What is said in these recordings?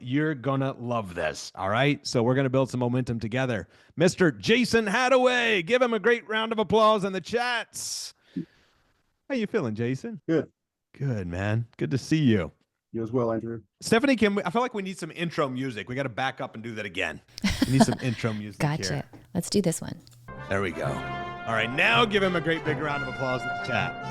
You're going to love this. All right. So we're going to build some momentum together. Mr. Jason Hadaway, give him a great round of applause in the chats. How you feeling, Jason? Good. Good, man. Good to see you. You as well, Andrew. Stephanie, I feel like we need some intro music. We got to back up and do that again. We need some intro music Gotcha. here. Let's do this one. There we go. All right. Now give him a great big round of applause in the chat.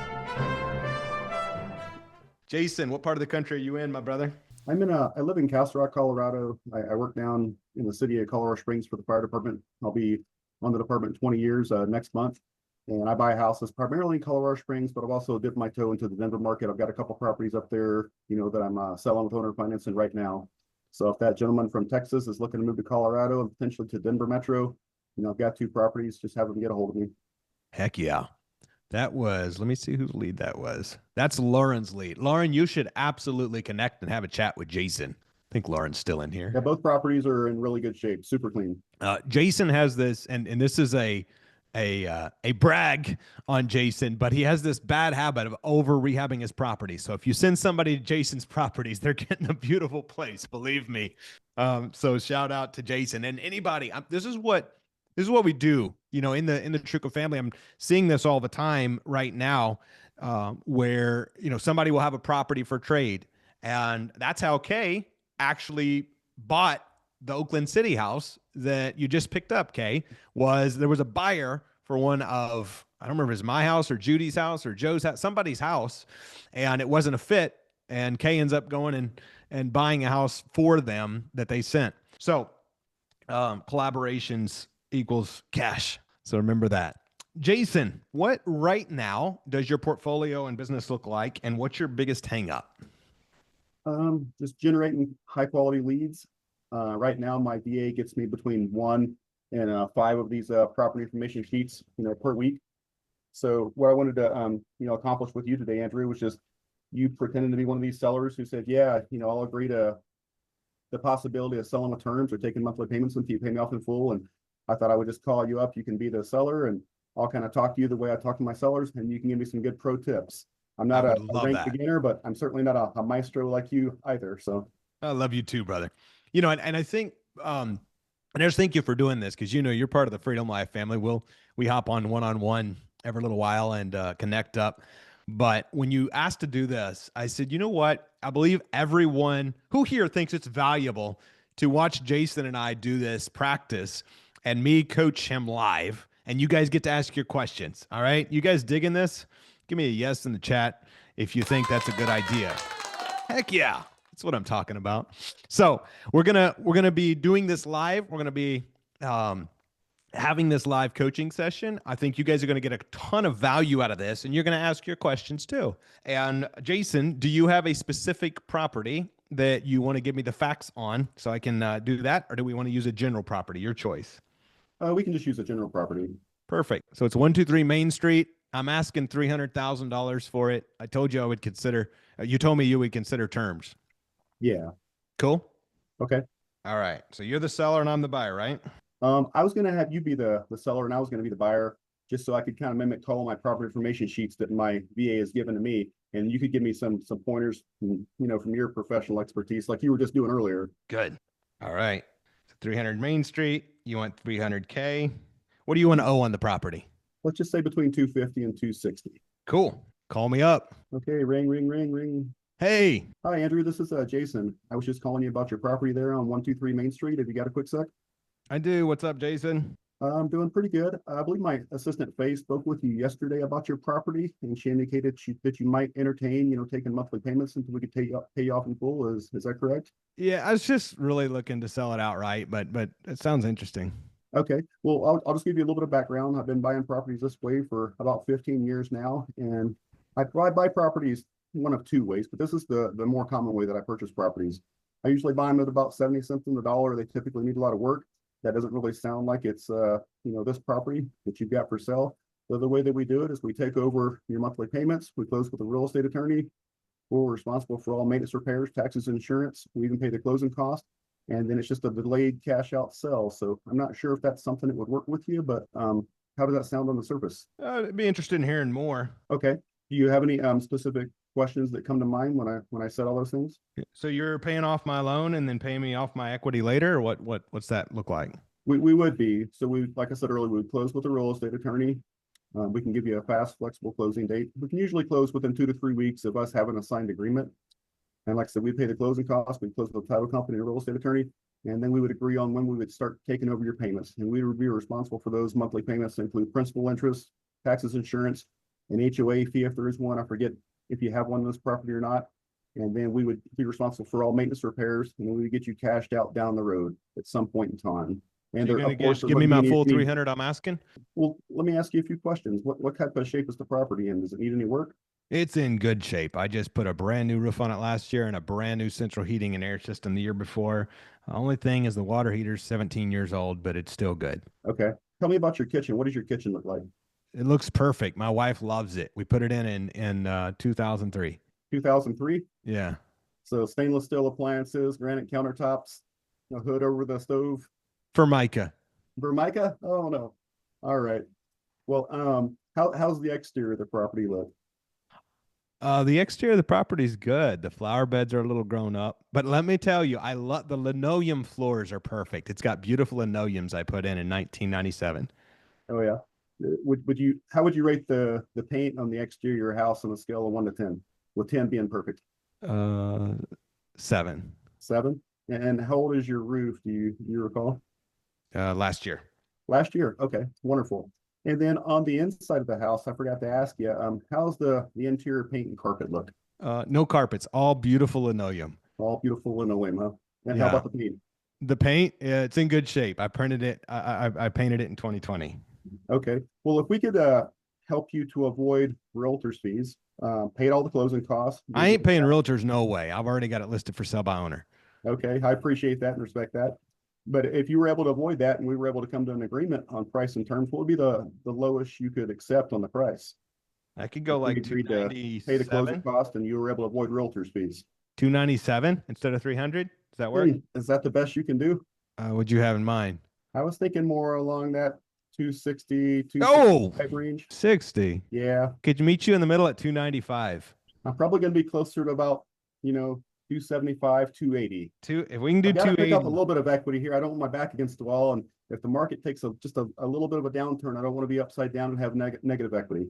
Jason, what part of the country are you in, my brother? I live in Castle Rock, Colorado. I work down in the city of Colorado Springs for the fire department. I'll be on the department 20 years next month. And I buy houses primarily in Colorado Springs, but I've also dipped my toe into the Denver market. I've got a couple properties up there, that I'm selling with owner financing right now. So if that gentleman from Texas is looking to move to Colorado and potentially to Denver Metro, I've got 2 properties. Just have them get a hold of me. Heck yeah. That was, let me see whose lead that was. That's Lauren's lead. Lauren, you should absolutely connect and have a chat with Jason. I think Lauren's still in here. Yeah, both properties are in really good shape, super clean. Jason has this, and this is a brag on Jason, but he has this bad habit of over rehabbing his property. So if you send somebody to Jason's properties, they're getting a beautiful place, believe me. So shout out to Jason and anybody. This is what we do, in the Truka family. I'm seeing this all the time right now, where, somebody will have a property for trade, and that's how Kay actually bought the Oakland City house that you just picked up. Kay, there was a buyer for one of, I don't remember if it was my house or Judy's house or Joe's house, somebody's house, and it wasn't a fit. And Kay ends up going and buying a house for them that they sent. So collaborations equals cash. So remember that. Jason, what right now does your portfolio and business look like, and what's your biggest hang up? Just generating high quality leads. Right now, my VA gets me between 1 and 5 of these property information sheets, per week. So what I wanted to, accomplish with you today, Andrew, was just you pretending to be one of these sellers who said, yeah, I'll agree to the possibility of selling with terms or taking monthly payments until you pay me off in full. And I thought I would just call you up. You can be the seller, and I'll kind of talk to you the way I talk to my sellers, and you can give me some good pro tips. I'm not a ranked beginner, but I'm certainly not a maestro like you either. So I love you too, brother. And I think, and I just thank you for doing this, because you're part of the Freedom Life family. We hop on one-on-one every little while and connect up. But when you asked to do this, I said, you know what? I believe everyone who here thinks it's valuable to watch Jason and I do this practice and me coach him live, and you guys get to ask your questions. All right. You guys digging this? Give me a yes in the chat if you think that's a good idea. Heck yeah. That's what I'm talking about. So we're gonna be doing this live. We're gonna be having this live coaching session. I think you guys are gonna get a ton of value out of this, and you're gonna ask your questions too. And Jason, do you have a specific property that you want to give me the facts on so I can do that, or do we want to use a general property? Your choice. We can just use a general property. Perfect. So it's 123 Main Street. I'm asking $300,000 for it. I told you I would consider. You told me you would consider terms. Yeah. Cool. Okay. All right. So you're the seller and I'm the buyer, right? I was going to have you be the seller and I was going to be the buyer, just so I could kind of mimic all my property information sheets that my VA has given to me. And you could give me some pointers, from your professional expertise, like you were just doing earlier. Good. All right. So 300 Main Street. You want 300K. What do you want to owe on the property? Let's just say between 250 and 260. Cool. Call me up. Okay. Ring, ring, ring, ring. Hey. Hi, Andrew. This is Jason. I was just calling you about your property there on 123 Main Street. Have you got a quick sec? I do. What's up, Jason? I'm doing pretty good. I believe my assistant Faye spoke with you yesterday about your property, and she indicated that you might entertain, taking monthly payments until we could pay you off in full. Is that correct? Yeah, I was just really looking to sell it outright, but it sounds interesting. Okay. Well, I'll just give you a little bit of background. I've been buying properties this way for about 15 years now, and I buy properties one of 2 ways, but this is the more common way that I purchase properties. I usually buy them at about 70 cents on the dollar. They typically need a lot of work. That doesn't really sound like it's this property that you've got for sale. So the way that we do it is we take over your monthly payments. We close with a real estate attorney. We're responsible for all maintenance, repairs, taxes, and insurance. We even pay the closing cost. And then it's just a delayed cash out sell. So I'm not sure if that's something that would work with you, but how does that sound on the surface? I'd be interested in hearing more. Okay. Do you have any specific questions that come to mind when I said all those things? So you're paying off my loan and then paying me off my equity later, or what's that look like? We would be. So we, like I said earlier, we would close with a real estate attorney. We can give you a fast, flexible closing date. We can usually close within 2 to 3 weeks of us having a signed agreement. And like I said, we pay the closing costs. We close with the title company and real estate attorney, and then we would agree on when we would start taking over your payments. And we would be responsible for those monthly payments to include principal, interest, taxes, insurance, an HOA fee if there is one. I forget if you have one on this property or not. And then we would be responsible for all maintenance repairs, and then we would get you cashed out down the road at some point in time. So And you're there, gonna of course, there give me wouldn't be my any, full any 300 I'm asking? well, let me ask you a few questions. What type of shape is the property in? Does it need any work? It's in good shape. I just put a brand new roof on it last year and a brand new central heating and air system the year before. The only thing is the water heater's 17 years old, but it's still good. Okay. Tell me about your kitchen. What does your kitchen look like? It looks perfect. My wife loves it. We put it in 2003. 2003. Yeah. So stainless steel appliances, granite countertops, a hood over the stove. Formica. Vermica? Oh no. All right. Well, how's the exterior of the property look? The exterior of the property is good. The flower beds are a little grown up, but let me tell you, I love the linoleum floors are perfect. It's got beautiful linoleums I put in 1997. Oh yeah. Would you how would you rate the paint on the exterior of your house on a scale of 1 to 10? With 10 being perfect. Uh, 7. 7. And how old is your roof? Do you recall? Last year. Last year. Okay, wonderful. And then on the inside of the house, I forgot to ask you, how's the interior paint and carpet look? No carpets, all beautiful linoleum. All beautiful linoleum, huh? And how Yeah. about the paint? The paint, it's in good shape. I printed it. I painted it in 2020. Okay. Well, if we could help you to avoid realtor's fees, paid all the closing costs. I ain't paying realtors no way. I've already got it listed for sale by owner. Okay, I appreciate that and respect that. But if you were able to avoid that and we were able to come to an agreement on price and terms, what would be the lowest you could accept on the price? I could If go we like agreed to pay the closing 297, cost and you were able to avoid realtor's fees. 297 instead of 300. Does that work? Is that the best you can do? What'd you have in mind? I was thinking more along that 260, Oh, 265 range. 60. Yeah, Could you meet you in the middle at 295? I'm probably going to be closer to about, 275, 280. If we can do I've got to pick up a 280. little bit of equity here. I don't want my back against the wall. And if the market takes just a little bit of a downturn, I don't want to be upside down and have negative equity.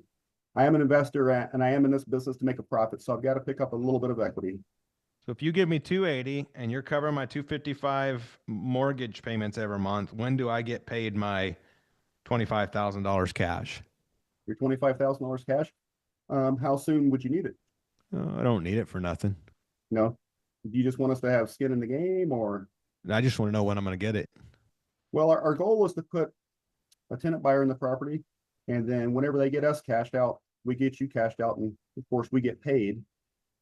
I am an investor and I am in this business to make a profit. So I've got to pick up a little bit of equity. So if you give me 280 and you're covering my 255 mortgage payments every month, when do I get paid my $25,000 cash? Your $25,000 cash. How soon would you need it? I don't need it for nothing. No. Do you just want us to have skin in the game or? I just want to know when I'm going to get it. Well, our goal was to put a tenant buyer in the property. And then whenever they get us cashed out, we get you cashed out. And of course we get paid.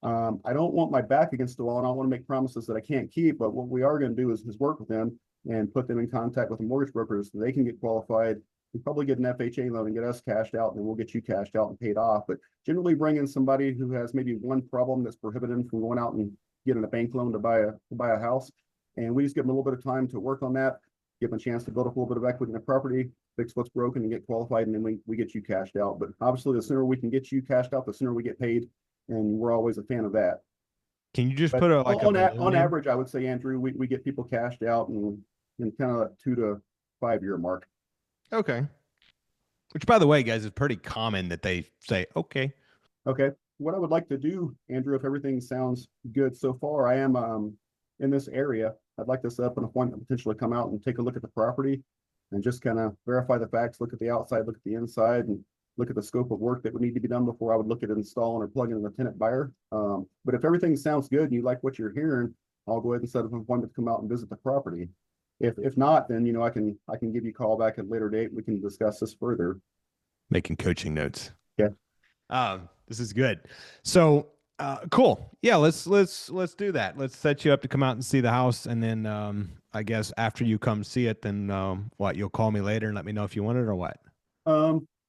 I don't want my back against the wall and I don't want to make promises that I can't keep, but what we are going to do is work with them and put them in contact with the mortgage brokers so they can get qualified. We probably get an FHA loan and get us cashed out, and then we'll get you cashed out and paid off. But generally bring in somebody who has maybe one problem that's prohibiting them from going out and getting a bank loan to buy a house. And we just give them a little bit of time to work on that, give them a chance to build up a little bit of equity in the property, fix what's broken and get qualified, and then we get you cashed out. But obviously the sooner we can get you cashed out, the sooner we get paid. And we're always a fan of that. Can you just But put a like on, a on average, I would say, Andrew, we get people cashed out in kind of that 2 to 5 year mark. Okay. Which, by the way, guys, is pretty common that they say, okay. Okay. What I would like to do, Andrew, if everything sounds good so far, I am in this area. I'd like to set up an appointment, potentially come out and take a look at the property and just kind of verify the facts, look at the outside, look at the inside, and look at the scope of work that would need to be done before I would look at installing or plugging in a tenant buyer. But if everything sounds good and you like what you're hearing, I'll go ahead and set up an appointment to come out and visit the property. If not, then I can give you a call back at a later date. We can discuss this further. Making coaching notes. Yeah. This is good. So cool. Yeah, let's do that. Let's set you up to come out and see the house, and then I guess after you come see it, then you'll call me later and let me know if you want it or what.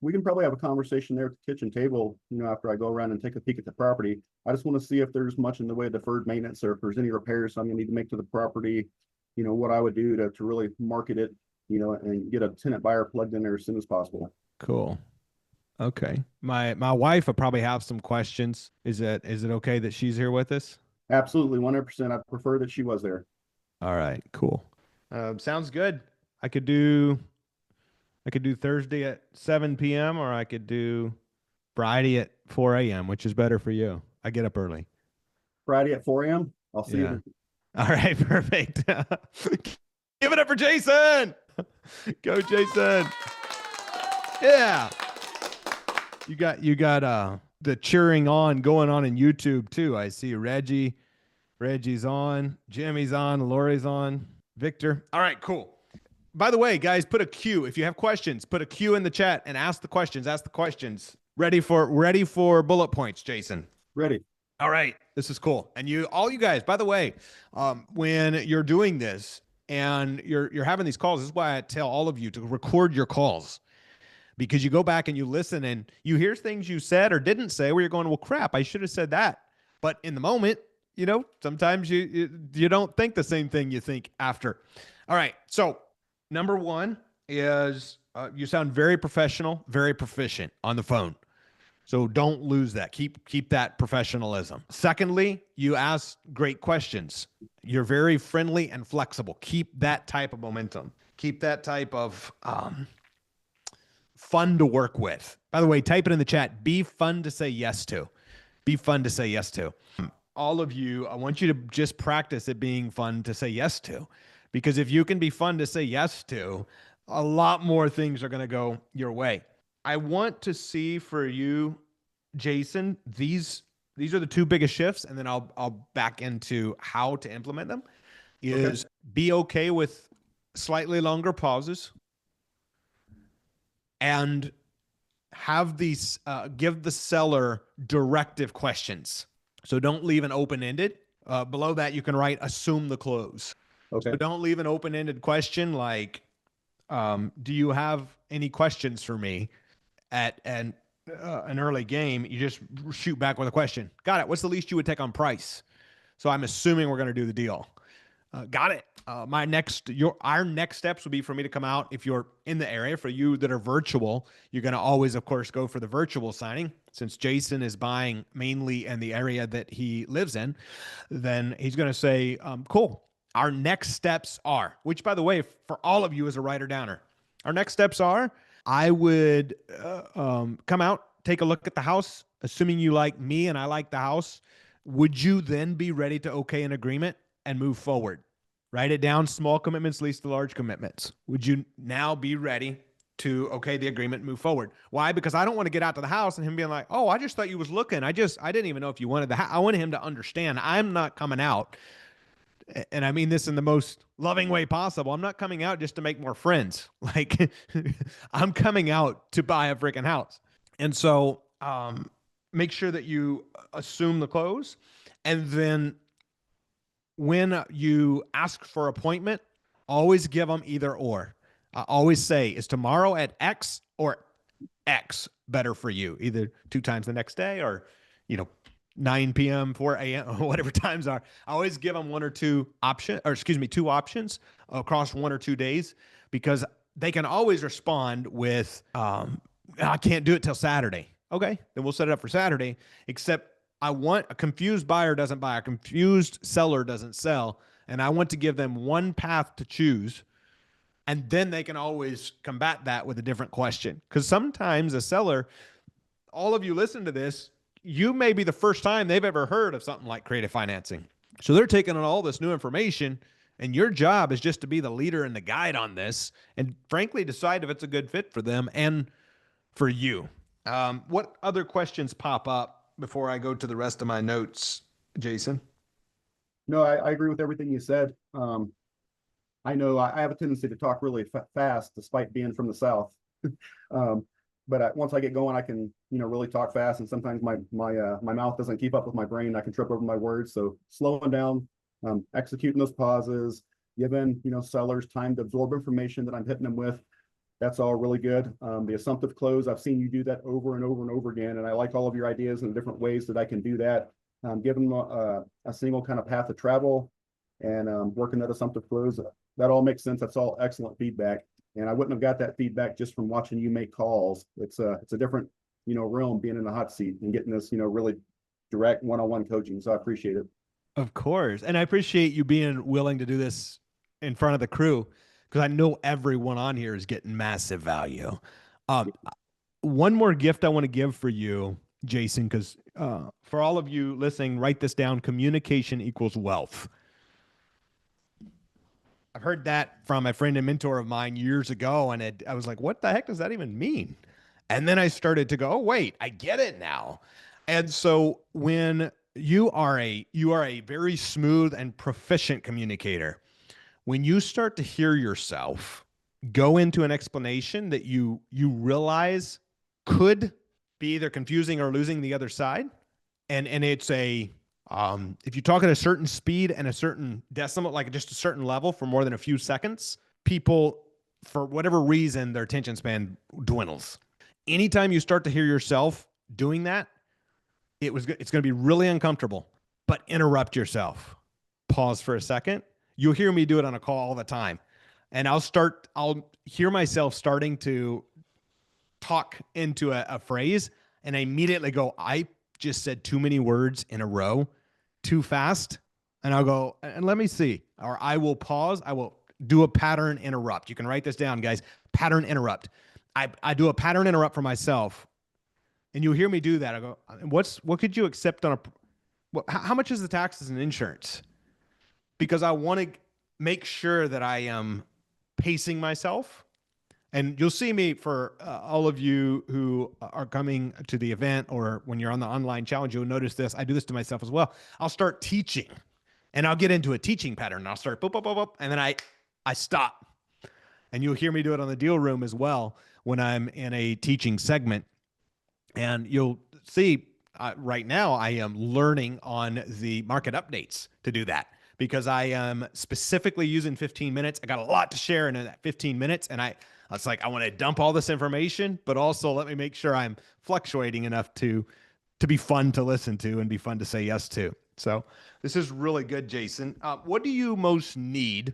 We can probably have a conversation there at the kitchen table, after I go around and take a peek at the property. I just want to see if there's much in the way of deferred maintenance or if there's any repairs I'm gonna need to make to the property, what I would do to really market it, and get a tenant buyer plugged in there as soon as possible. Cool. Okay. My wife will probably have some questions. Is it okay that she's here with us? Absolutely, 100%. I prefer that she was there. All right, cool. Sounds good. I could do I could do Thursday at 7 p.m. or I could do Friday at 4 a.m., which is better for you. I get up early. Friday at 4 a.m. I'll see you Yeah. then. All right, perfect. Give it up for Jason. Go, Jason. Yeah. You got the cheering on going on in YouTube too. I see Reggie's on, Jimmy's on, Lori's on, Victor. All right, cool. By the way, guys, put a Q. If you have questions, put a Q in the chat and ask the questions. Ask the questions. Ready for bullet points, Jason. Ready. All right, this is cool. And all you guys, by the way, when you're doing this and you're having these calls, this is why I tell all of you to record your calls, because you go back and you listen and you hear things you said or didn't say where you're going, well, crap, I should have said that. But in the moment, sometimes you don't think the same thing you think after. All right, so number one is you sound very professional, very proficient on the phone. So don't lose that. Keep that professionalism. Secondly, you ask great questions. You're very friendly and flexible. Keep that type of momentum. Keep that type of fun to work with. By the way, type it in the chat. Be fun to say yes to. Be fun to say yes to. All of you, I want you to just practice it being fun to say yes to. Because if you can be fun to say yes to, a lot more things are going to go your way. I want to see for you, Jason, these are the two biggest shifts, and then I'll back into how to implement them. Okay. Is be okay with slightly longer pauses and have these give the seller directive questions. So don't leave an open-ended. Below that, you can write assume the close. Okay. So don't leave an open-ended question like, do you have any questions for me at an early game? You just shoot back with a question. Got it. What's the least you would take on price? So I'm assuming we're going to do the deal. Got it. Our next steps would be for me to come out. If you're in the area, for you that are virtual, you're going to always, of course, go for the virtual signing. Since Jason is buying mainly in the area that he lives in, then he's going to say, cool. Our next steps are, which by the way, for all of you as a writer downer, our next steps are, I would come out, take a look at the house, assuming you like me and I like the house. Would you then be ready to okay an agreement and move forward? Write it down, small commitments leads to large commitments. Would you now be ready to okay the agreement, move forward? Why? Because I don't want to get out to the house and him being like, oh, I just thought you was looking. I didn't even know if you wanted the house. I wanted him to understand I'm not coming out. And I mean this in the most loving way possible. I'm not coming out just to make more friends. Like I'm coming out to buy a freaking house. And so make sure that you assume the close. And then when you ask for appointment, always give them either or. I always say, is tomorrow at X or X better for you? Either 2 times the next day or, 9 p.m., 4 a.m., whatever times are. I always give them two options across 1 or 2 days, because they can always respond with, I can't do it till Saturday. Okay, then we'll set it up for Saturday, except I want a confused buyer doesn't buy, a confused seller doesn't sell. And I want to give them one path to choose. And then they can always combat that with a different question. Because sometimes a seller, all of you listen to this, you may be the first time they've ever heard of something like creative financing. So they're taking on all this new information, and your job is just to be the leader and the guide on this, and frankly, decide if it's a good fit for them and for you. What other questions pop up before I go to the rest of my notes, Jason? No, I agree with everything you said. I know I have a tendency to talk really fast, despite being from the South. um, but once I get going, I can, really talk fast, and sometimes my mouth doesn't keep up with my brain. I can trip over my words. So slowing down, executing those pauses, giving, sellers time to absorb information that I'm hitting them with. That's all really good. The assumptive close, I've seen you do that over and over and over again, and I like all of your ideas and different ways that I can do that. Give them a single kind of path of travel, and working that assumptive close. That all makes sense. That's all excellent feedback. And I wouldn't have got that feedback just from watching you make calls. It's a different realm, being in the hot seat and getting this, really direct one-on-one coaching. So I appreciate it. Of course. And I appreciate you being willing to do this in front of the crew because I know everyone on here is getting massive value. Um, One more gift I want to give for you, Jason, because for all of you listening, write this down. Communication equals wealth. I've heard that from a friend and mentor of mine years ago, and I was like, what the heck does that even mean? And then I started to go, oh, wait, I get it now. And so when you are a very smooth and proficient communicator, when you start to hear yourself go into an explanation that you realize could be either confusing or losing the other side, and it's a if you talk at a certain speed and a certain decimal, like just a certain level for more than a few seconds, people, for whatever reason, their attention span dwindles. Anytime you start to hear yourself doing that, it's going to be really uncomfortable, but interrupt yourself. Pause for a second. You'll hear me do it on a call all the time. And I'll hear myself starting to talk into a phrase, and I immediately go, I just said too many words in a row too fast. And I'll go, and let me see. Or I will pause. I will do a pattern interrupt. You can write this down, guys. Pattern interrupt. I do a pattern interrupt for myself, and you'll hear me do that. I go, what could you accept on how much is the taxes and insurance? Because I want to make sure that I am pacing myself. And you'll see me, for all of you who are coming to the event or when you're on the online challenge, you'll notice this. I do this to myself as well. I'll start teaching and I'll get into a teaching pattern. And I'll start boop, boop, boop, boop, and then I stop. And you'll hear me do it on the deal room as well when I'm in a teaching segment. And you'll see right now I am learning on the market updates to do that, because I am specifically using 15 minutes. I got a lot to share in that 15 minutes. And it's like, I want to dump all this information, but also let me make sure I'm fluctuating enough to be fun to listen to and be fun to say yes to. So this is really good, Jason. What do you most need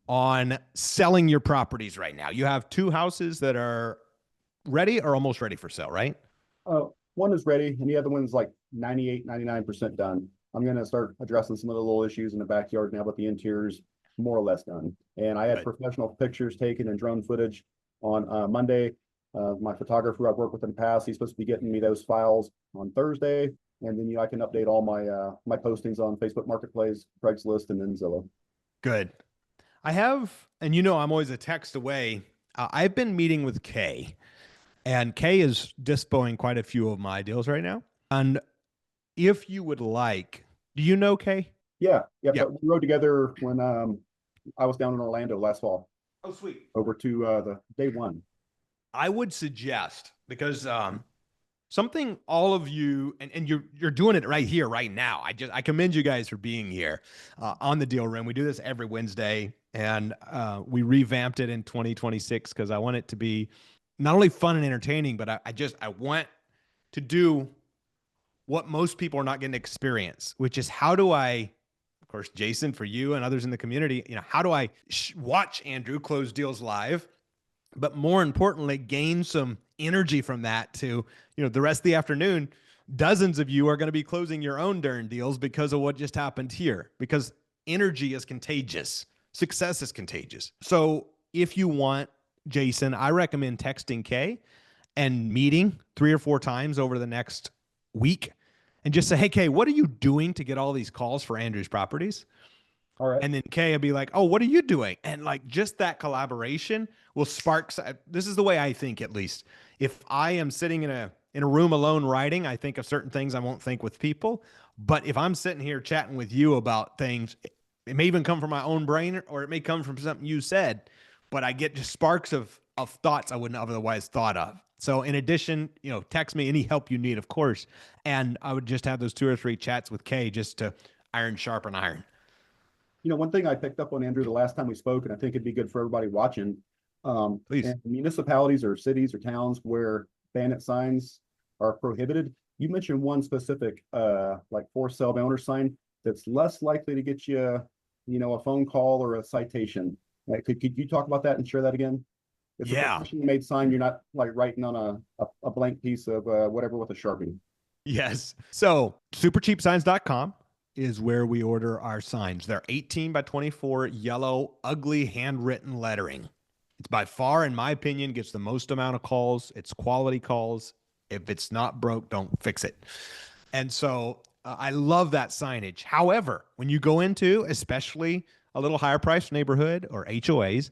on selling your properties right now? You have 2 houses that are ready or almost ready for sale, right? One is ready, and the other one's like 98, 99% done. I'm going to start addressing some of the little issues in the backyard now, but the interior's more or less done. And I had professional pictures taken and drone footage on Monday. My photographer I've worked with in the past, he's supposed to be getting me those files on Thursday. And then I can update all my my postings on Facebook Marketplace, Craigslist, and then Zillow. Good. I have, and I'm always a text away. I've been meeting with Kay, and Kay is dispoing quite a few of my deals right now. And if you would like, do you know Kay? Yeah. But we rode together when I was down in Orlando last fall. Oh, sweet. Over to the day one. I would suggest, because something all of you, and you're doing it right here, right now. I commend you guys for being here on the deal room. We do this every Wednesday, and we revamped it in 2026 because I want it to be not only fun and entertaining, but I want to do what most people are not getting to experience, which is how do I, of course, Jason, for you and others in the community, how do I watch Andrew close deals live, but more importantly, gain some energy from that to, the rest of the afternoon, dozens of you are going to be closing your own darn deals because of what just happened here, because energy is contagious. Success is contagious. So if you want, Jason, I recommend texting Kay and meeting 3 or 4 times over the next week and just say, hey, Kay, what are you doing to get all these calls for Andrew's properties? All right. And then Kay will be like, oh, what are you doing? And like just that collaboration will spark. This is the way I think, at least. If I am sitting in a room alone writing, I think of certain things I won't think with people. But if I'm sitting here chatting with you about things, it may even come from my own brain, or it may come from something you said, but I get just sparks of thoughts I wouldn't have otherwise thought of. So in addition, text me any help you need, of course. And I would just have those 2 or 3 chats with Kay just to iron sharpen iron. One thing I picked up on, Andrew, the last time we spoke, and I think it'd be good for everybody watching, Please. in municipalities or cities or towns where bandit signs are prohibited. You mentioned one specific, like for sale by owner sign that's less likely to get you, a phone call or a citation. Could you talk about that and share that again? It's a Yeah. professionally made sign. You're not like writing on a blank piece of whatever with a Sharpie. Yes. So supercheapsigns.com is where we order our signs. They're 18 by 24 yellow, ugly handwritten lettering. It's by far, in my opinion, gets the most amount of calls. It's quality calls. If it's not broke, don't fix it. And so I love that signage. However, when you go into, especially a little higher price neighborhood or HOAs,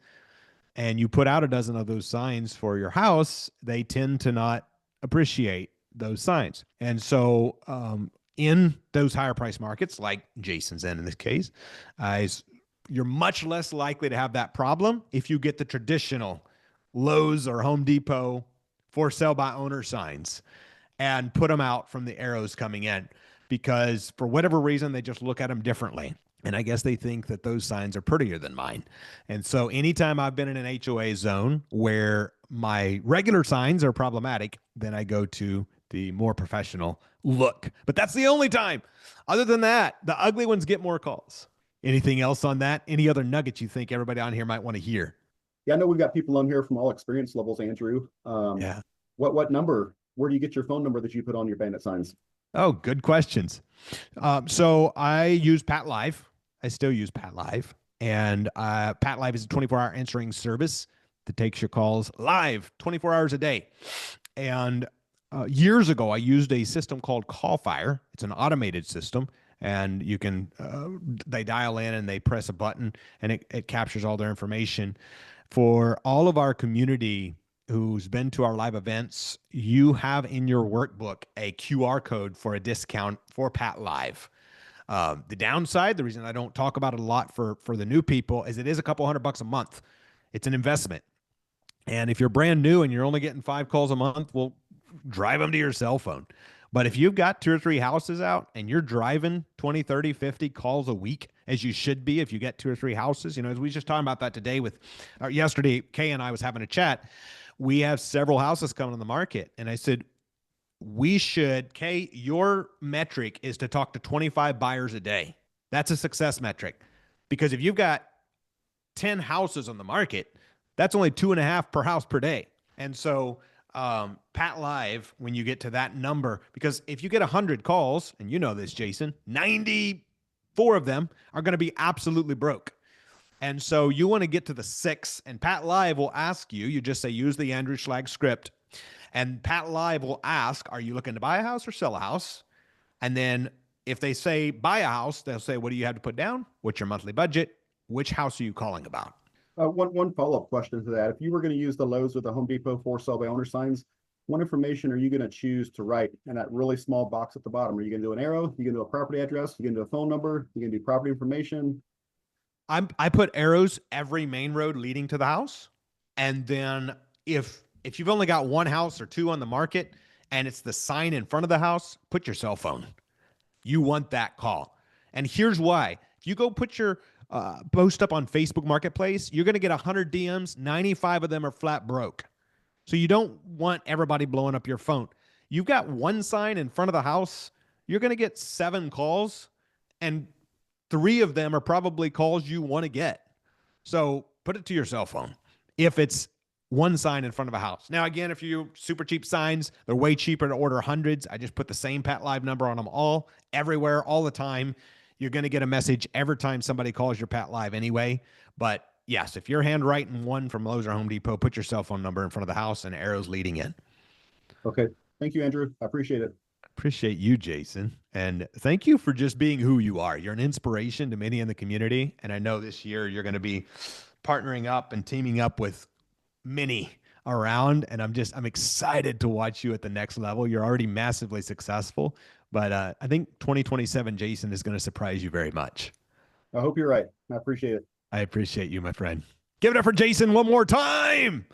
and you put out a dozen of those signs for your house, they tend to not appreciate those signs. And so, in those higher price markets, like Jason's in this case, uh, you're much less likely to have that problem if you get the traditional Lowe's or Home Depot for sale by owner signs and put them out from the arrows coming in because for whatever reason, they just look at them differently. And I guess they think that those signs are prettier than mine. And so anytime I've been in an HOA zone where my regular signs are problematic, then I go to the more professional look. But that's the only time. Other than that, the ugly ones get more calls. Anything else on that? Any other nuggets you think everybody on here might want to hear? Yeah, I know we've got people on here from all experience levels, Andrew. Yeah. What number? Where do you get your phone number that you put on your bandit signs? Oh, good questions. So I use Pat Live. I still use Pat Live. And Pat Live is a 24-hour answering service that takes your calls live 24 hours a day. And years ago, I used a system called CallFire. It's an automated system. And you can, they dial in and they press a button and it captures all their information. For all of our community who's been to our live events, you have in your workbook a QR code for a discount for Pat Live. The downside, the reason I don't talk about it a lot for the new people, is it is a couple $100 a month. It's an investment. And if you're brand new and you're only getting 5 calls a month, well, drive them to your cell phone. But if you've got 2 or 3 houses out and you're driving 20, 30, 50 calls a week, as you should be if you get 2 or 3 houses, as we just talking about that today with yesterday, Kay and I was having a chat. We have several houses coming on the market. And I said, Kay, your metric is to talk to 25 buyers a day. That's a success metric. Because if you've got 10 houses on the market, that's only 2.5 per house per day. And so Pat Live, when you get to that number, because if you get 100 calls, and you know this, Jason, 94 of them are going to be absolutely broke. And so you want to get to the 6, and Pat Live will ask you, you just say, use the Andrew Schlag script. And Pat Live will ask, are you looking to buy a house or sell a house? And then if they say buy a house, they'll say, what do you have to put down? What's your monthly budget? Which house are you calling about? One follow-up question to that. If you were going to use the Lowe's or the Home Depot for sale by owner signs, what information are you going to choose to write in that really small box at the bottom? Are you going to do an arrow? You going to do a property address? You going to do a phone number? You going to do property information? I put arrows every main road leading to the house. And then if you've only got 1 house or 2 on the market and it's the sign in front of the house, put your cell phone. You want that call. And here's why. If you go put your post up on Facebook Marketplace, you're going to get 100 DMs. 95 of them are flat broke. So you don't want everybody blowing up your phone. You've got 1 sign in front of the house, you're going to get 7 calls, and 3 of them are probably calls you want to get. So put it to your cell phone if it's 1 sign in front of a house. Now, again, if you super cheap signs, they're way cheaper to order hundreds. I just put the same Pat Live number on them all, everywhere, all the time. You're going to get a message every time somebody calls your Pat Live anyway. But yes, if you're handwriting one from Lowe's or Home Depot, put your cell phone number in front of the house and arrows leading in. Okay. Thank you, Andrew. I appreciate it. Appreciate you, Jason. And thank you for just being who you are. You're an inspiration to many in the community. And I know this year you're going to be partnering up and teaming up with many around. And I'm excited to watch you at the next level. You're already massively successful, but I think 2027 Jason is going to surprise you very much. I hope you're right. I appreciate it. I appreciate you, my friend. Give it up for Jason one more time.